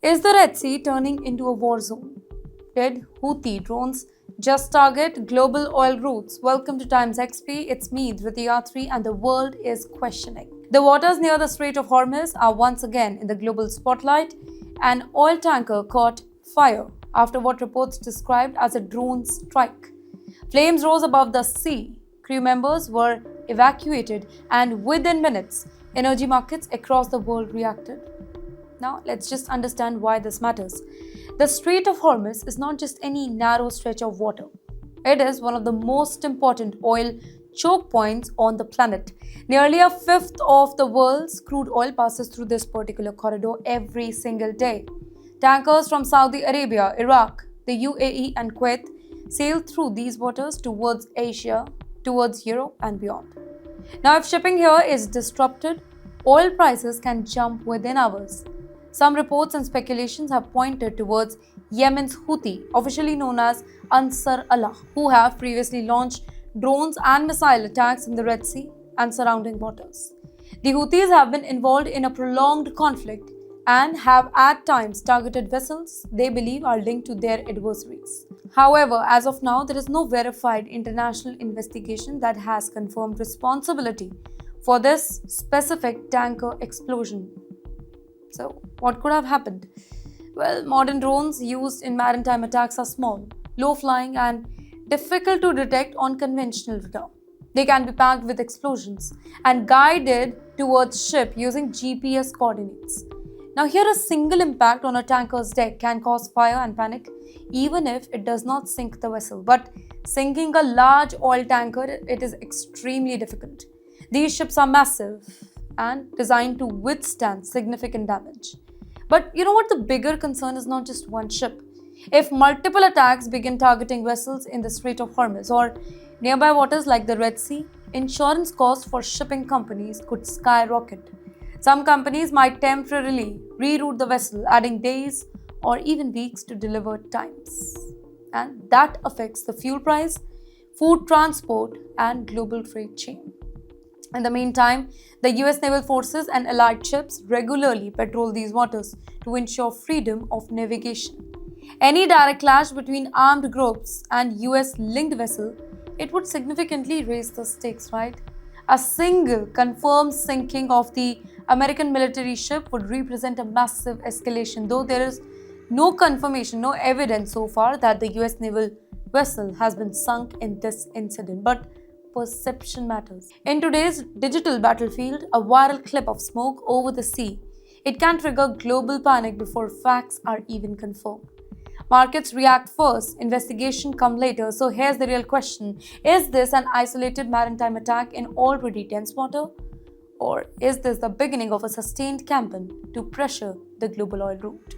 Is the Red Sea turning into a war zone? Did Houthi drones just target global oil routes? Welcome to TimesXP. It's me, Dhriti, and the world is questioning. The waters near the Strait of Hormuz are once again in the global spotlight. An oil tanker caught fire after what reports described as a drone strike. Flames rose above the sea. Crew members were evacuated, and within minutes, energy markets across the world reacted. Now, let's just understand why this matters. The Strait of Hormuz is not just any narrow stretch of water. It is one of the most important oil choke points on the planet. Nearly a fifth of the world's crude oil passes through this particular corridor every single day. Tankers from Saudi Arabia, Iraq, the UAE, and Kuwait sail through these waters towards Asia, towards Europe, and beyond. Now, if shipping here is disrupted, oil prices can jump within hours. Some reports and speculations have pointed towards Yemen's Houthi, officially known as Ansar Allah, who have previously launched drones and missile attacks in the Red Sea and surrounding waters. The Houthis have been involved in a prolonged conflict and have at times targeted vessels they believe are linked to their adversaries. However, as of now, there is no verified international investigation that has confirmed responsibility for this specific tanker explosion. So, what could have happened? Well, modern drones used in maritime attacks are small, low-flying, and difficult to detect on conventional radar. They can be packed with explosions and guided towards ship using GPS coordinates. Now, here a single impact on a tanker's deck can cause fire and panic, even if it does not sink the vessel. But sinking a large oil tanker, it is extremely difficult. These ships are massive and designed to withstand significant damage. But you know what? The bigger concern is not just one ship. If multiple attacks begin targeting vessels in the Strait of Hormuz or nearby waters like the Red Sea, insurance costs for shipping companies could skyrocket. Some companies might temporarily reroute the vessel, adding days or even weeks to deliver times. And that affects the fuel price, food transport, and global trade chain. In the meantime, the U.S. naval forces and allied ships regularly patrol these waters to ensure freedom of navigation. Any direct clash between armed groups and US-linked vessel, it would significantly raise the stakes, right? A single confirmed sinking of the American military ship would represent a massive escalation, though there is no confirmation, no evidence so far that the US naval vessel has been sunk in this incident. But perception matters. In today's digital battlefield, a viral clip of smoke over the sea, it can trigger global panic before facts are even confirmed. Markets react first, investigation come later. So here's the real question. Is this an isolated maritime attack in already tense water? Or is this the beginning of a sustained campaign to pressure the global oil route?